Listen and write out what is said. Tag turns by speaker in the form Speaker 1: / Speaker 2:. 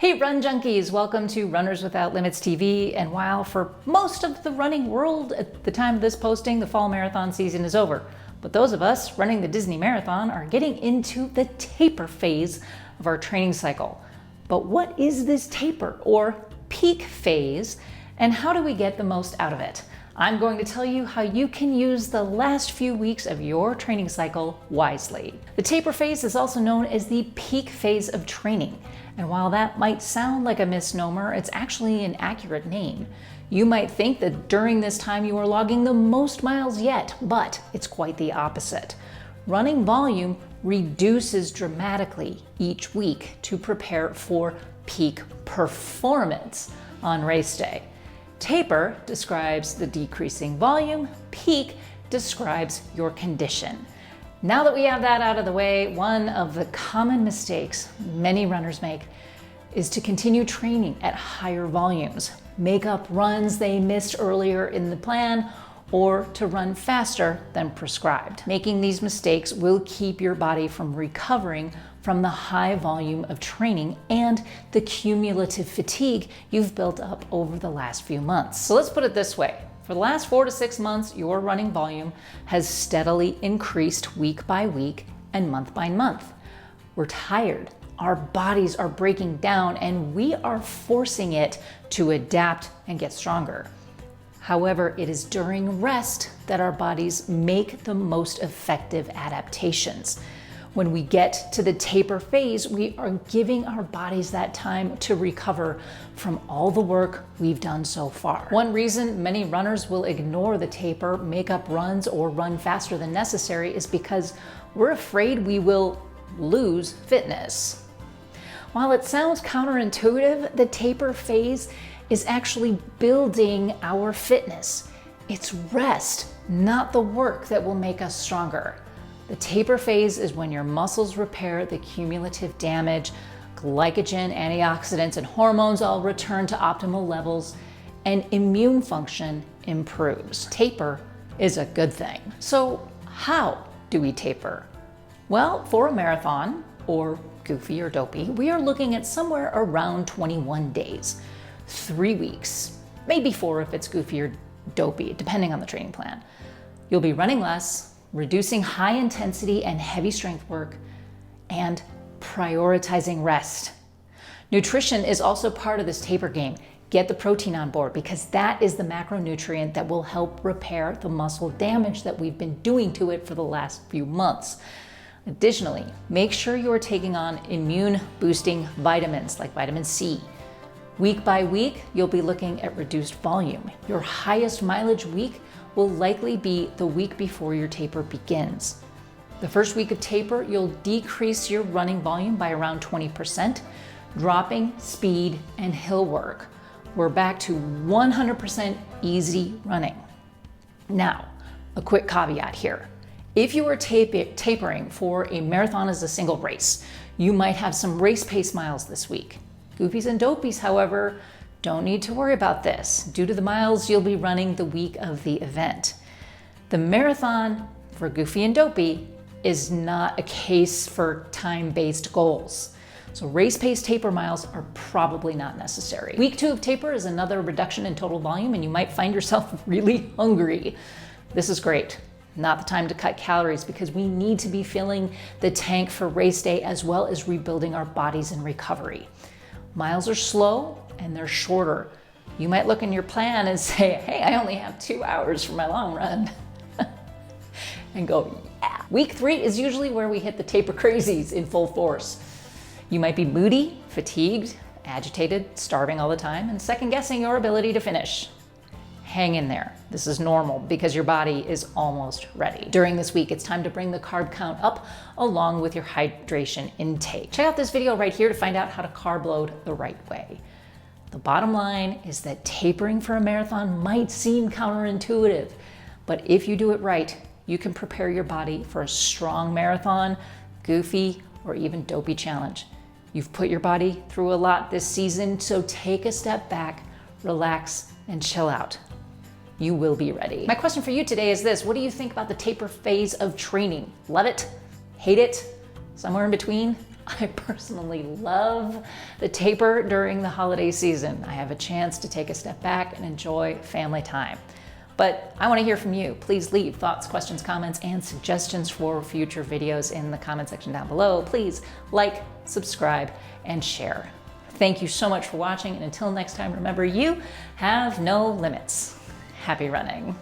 Speaker 1: Hey Run Junkies, welcome to Runners Without Limits TV. And while for most of the running world at the time of this posting, the fall marathon season is over, but those of us running the Disney Marathon are getting into the taper phase of our training cycle. But what is this taper or peak phase, and how do we get the most out of it? I'm going to tell you how you can use the last few weeks of your training cycle wisely. The taper phase is also known as the peak phase of training. And while that might sound like a misnomer, it's actually an accurate name. You might think that during this time you are logging the most miles yet, but it's quite the opposite. Running volume reduces dramatically each week to prepare for peak performance on race day. Taper describes the decreasing volume, peak describes your condition. Now that we have that out of the way, one of the common mistakes many runners make is to continue training at higher volumes, make up runs they missed earlier in the plan, or to run faster than prescribed. Making these mistakes will keep your body from recovering from the high volume of training and the cumulative fatigue you've built up over the last few months. So let's put it this way. For the last 4 to 6 months, your running volume has steadily increased week by week and month by month. We're tired, our bodies are breaking down, and we are forcing it to adapt and get stronger. However, it is during rest that our bodies make the most effective adaptations. When we get to the taper phase, we are giving our bodies that time to recover from all the work we've done so far. One reason many runners will ignore the taper, make up runs, or run faster than necessary is because we're afraid we will lose fitness. While it sounds counterintuitive, the taper phase is actually building our fitness. It's rest, not the work, that will make us stronger. The taper phase is when your muscles repair the cumulative damage, glycogen, antioxidants, and hormones all return to optimal levels, and immune function improves. Taper is a good thing. So how do we taper? Well, for a marathon, or Goofy or Dopey, we are looking at somewhere around 21 days, 3 weeks, maybe 4 if it's Goofy or Dopey, depending on the training plan. You'll be running less, reducing high intensity and heavy strength work, and prioritizing rest. Nutrition is also part of this taper game. Get the protein on board because that is the macronutrient that will help repair the muscle damage that we've been doing to it for the last few months. Additionally, make sure you're taking on immune boosting vitamins like vitamin C. Week by week, you'll be looking at reduced volume. Your highest mileage week will likely be the week before your taper begins. The first week of taper, you'll decrease your running volume by around 20%, dropping speed and hill work. We're back to 100% easy running. Now, a quick caveat here. If you are tapering for a marathon as a single race, you might have some race pace miles this week. Goofies and Dopies, however, don't need to worry about this due to the miles you'll be running the week of the event. The marathon for Goofy and Dopey is not a case for time-based goals. So race pace taper miles are probably not necessary. Week 2 of taper is another reduction in total volume, and you might find yourself really hungry. This is great. Not the time to cut calories because we need to be filling the tank for race day as well as rebuilding our bodies in recovery. Miles are slow and they're shorter. You might look in your plan and say, hey, I only have 2 hours for my long run. And go, yeah. Week 3 is usually where we hit the taper crazies in full force. You might be moody, fatigued, agitated, starving all the time, and second guessing your ability to finish. Hang in there. This is normal because your body is almost ready. During this week, it's time to bring the carb count up along with your hydration intake. Check out this video right here to find out how to carb load the right way. The bottom line is that tapering for a marathon might seem counterintuitive, but if you do it right, you can prepare your body for a strong marathon, Goofy, or even Dopey challenge. You've put your body through a lot this season, so take a step back, relax, and chill out. You will be ready. My question for you today is this: what do you think about the taper phase of training? Love it? Hate it? Somewhere in between? I personally love the taper during the holiday season. I have a chance to take a step back and enjoy family time. But I want to hear from you. Please leave thoughts, questions, comments, and suggestions for future videos in the comment section down below. Please like, subscribe, and share. Thank you so much for watching, and until next time, remember, you have no limits. Happy running.